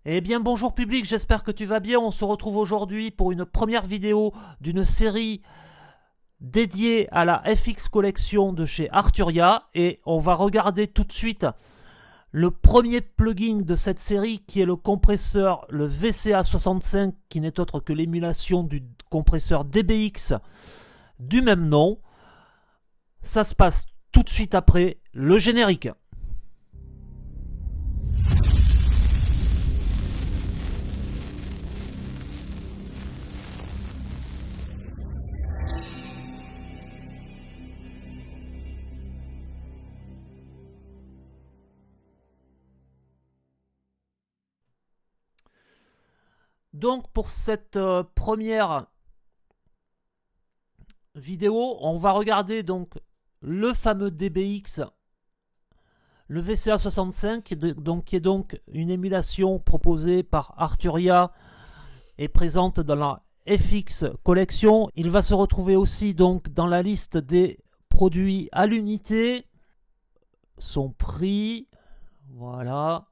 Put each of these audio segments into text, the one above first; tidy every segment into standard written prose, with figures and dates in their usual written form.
Eh bien bonjour public, j'espère que tu vas bien. On se retrouve aujourd'hui pour une première vidéo d'une série dédiée à la FX Collection de chez Arturia. Et on va regarder tout de suite le premier plugin de cette série qui est le compresseur, le VCA65, qui n'est autre que l'émulation du compresseur DBX du même nom. Ça se passe tout de suite après le générique. Donc pour cette première vidéo, on va regarder donc le fameux DBX, le VCA65, qui est donc une émulation proposée par Arturia et présente dans la FX Collection. Il va se retrouver aussi donc dans la liste des produits à l'unité. Son prix, voilà.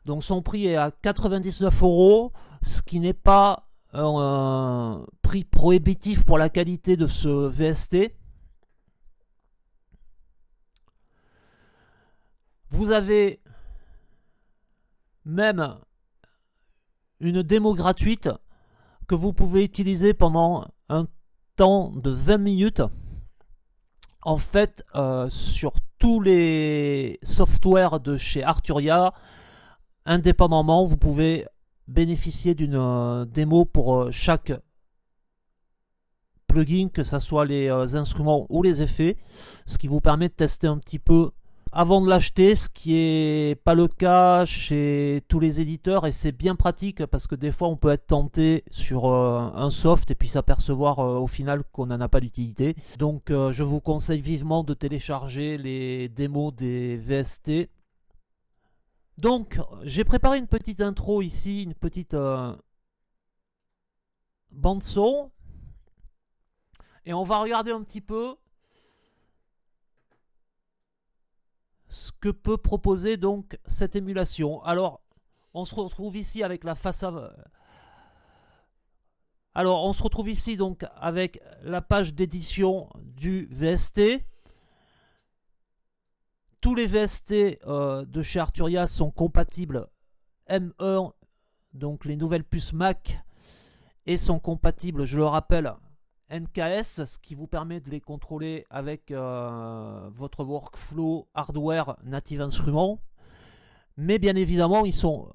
Donc son prix est à 99 euros, ce qui n'est pas un prix prohibitif pour la qualité de ce VST. Vous avez même une démo gratuite que vous pouvez utiliser pendant un temps de 20 minutes. En fait, sur tous les softwares de chez Arturia, indépendamment, vous pouvez bénéficier d'une démo pour chaque plugin, que ce soit les instruments ou les effets, ce qui vous permet de tester un petit peu avant de l'acheter, ce qui n'est pas le cas chez tous les éditeurs, et c'est bien pratique parce que des fois on peut être tenté sur un soft et puis s'apercevoir au final qu'on n'en a pas d'utilité. Donc je vous conseille vivement de télécharger les démos des VST. Donc j'ai préparé une petite intro ici, une petite bande son, et on va regarder un petit peu ce que peut proposer donc cette émulation. Alors, on se retrouve ici avec la façade. Alors, on se retrouve ici donc avec la page d'édition du VST. Tous les VST de chez Arturia sont compatibles M1, donc les nouvelles puces Mac, et sont compatibles, je le rappelle, NKS, ce qui vous permet de les contrôler avec votre workflow hardware Native Instruments. Mais bien évidemment, ils sont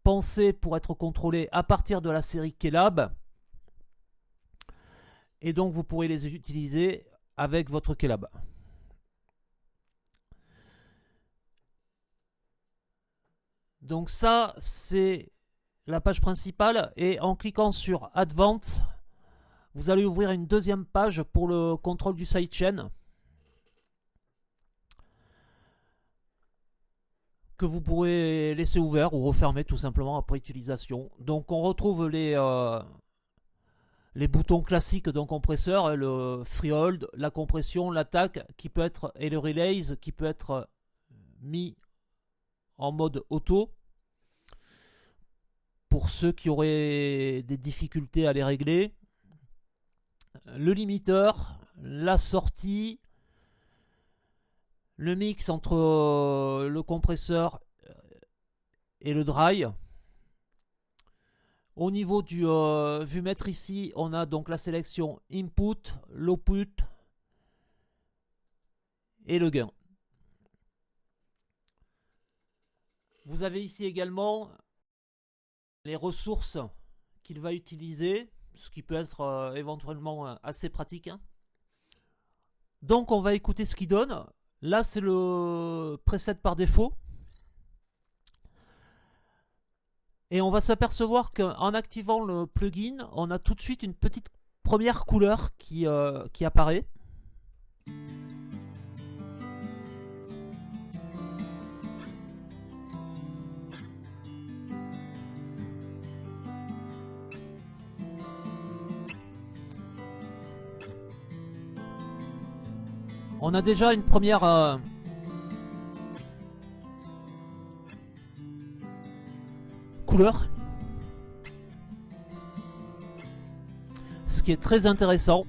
pensés pour être contrôlés à partir de la série Kelab. Et donc, vous pourrez les utiliser avec votre Kelab. Donc ça, c'est la page principale. Et en cliquant sur Advanced, vous allez ouvrir une deuxième page pour le contrôle du sidechain, que vous pourrez laisser ouvert ou refermer tout simplement après utilisation. Donc on retrouve les boutons classiques d'un compresseur, le freehold, la compression, l'attaque, qui peut être, et le release, qui peut être mis en mode auto pour ceux qui auraient des difficultés à les régler. Le limiteur, la sortie, le mix entre le compresseur et le dry. Au niveau du vumètre ici, on a donc la sélection input, l'output et le gain. Vous avez ici également les ressources qu'il va utiliser, ce qui peut être éventuellement assez pratique. Donc on va écouter ce qu'il donne. Là c'est le preset par défaut. Et on va s'apercevoir qu'en activant le plugin, on a tout de suite une petite première couleur qui apparaît. On a déjà une couleurs. Ce qui est très intéressant.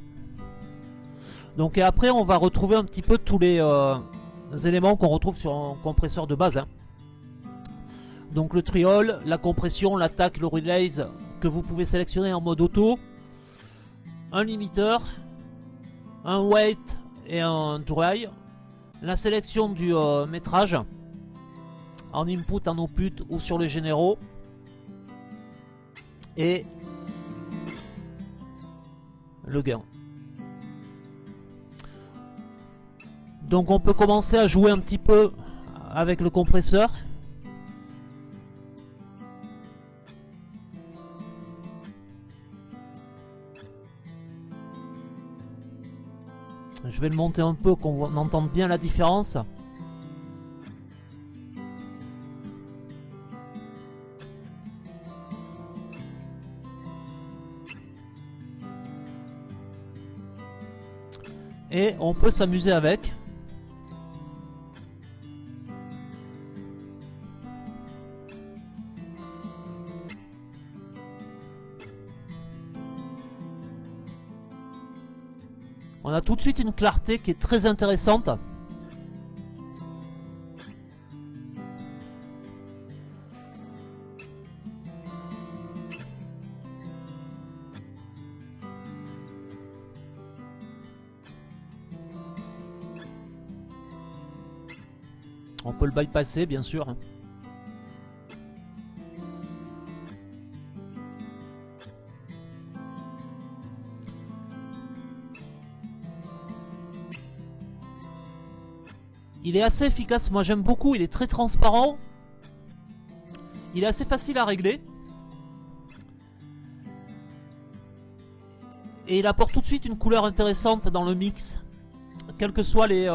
Donc et après on va retrouver un petit peu tous les éléments qu'on retrouve sur un compresseur de base. Hein. Donc le triol, la compression, l'attaque, le release que vous pouvez sélectionner en mode auto. Un limiteur, un weight et un dry. La sélection du métrage en input, en output ou sur les généraux. Et le gain. Donc on peut commencer à jouer un petit peu avec le compresseur. Je vais le monter un peu, qu'on entende bien la différence. Et on peut s'amuser avec. On a tout de suite une clarté qui est très intéressante. On peut le bypasser bien sûr. Il est assez efficace, moi j'aime beaucoup, il est très transparent. Il est assez facile à régler. Et il apporte tout de suite une couleur intéressante dans le mix. Quels que soient les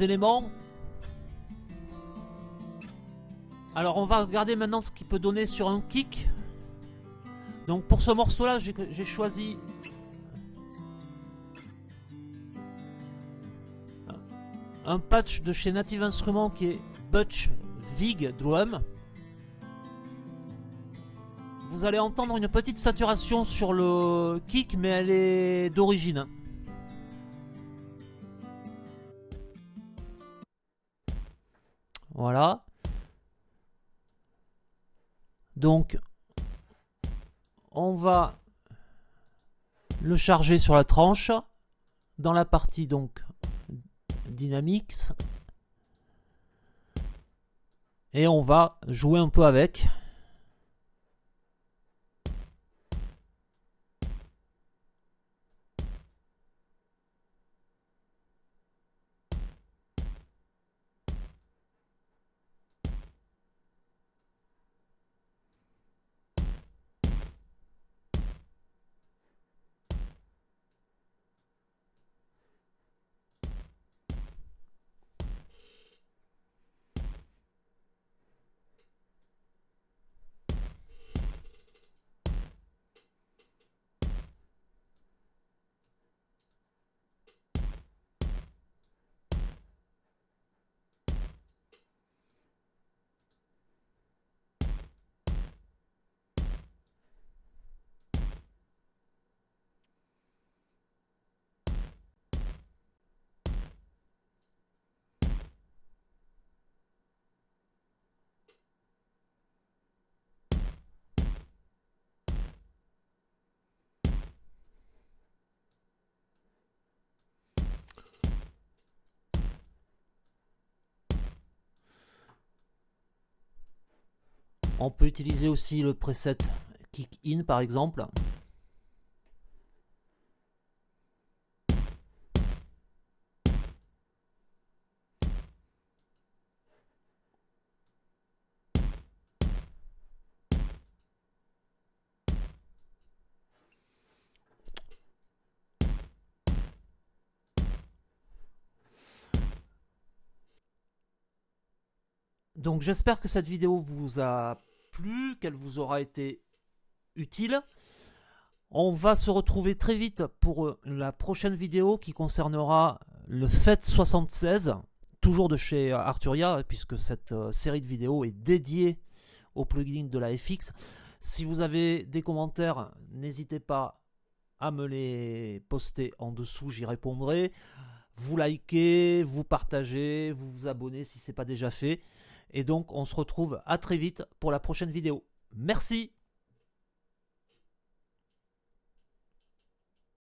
éléments. Alors on va regarder maintenant ce qu'il peut donner sur un kick. Donc pour ce morceau là j'ai choisi un patch de chez Native Instruments qui est Butch Vig Drum. Vous allez entendre une petite saturation sur le kick, mais elle est d'origine. Voilà. Donc, on va le charger sur la tranche. Dans la partie donc Dynamics. Et on va jouer un peu avec. On peut utiliser aussi le preset Kick In par exemple. Donc j'espère que cette vidéo vous a plu, qu'elle vous aura été utile. On va se retrouver très vite pour la prochaine vidéo qui concernera le FET 76, toujours de chez Arturia, puisque cette série de vidéos est dédiée au plugin de la FX. Si vous avez des commentaires, n'hésitez pas à me les poster en dessous, j'y répondrai. Vous likez, vous partagez, vous vous abonnez si ce n'est pas déjà fait. Et donc on se retrouve à très vite pour la prochaine vidéo. Merci.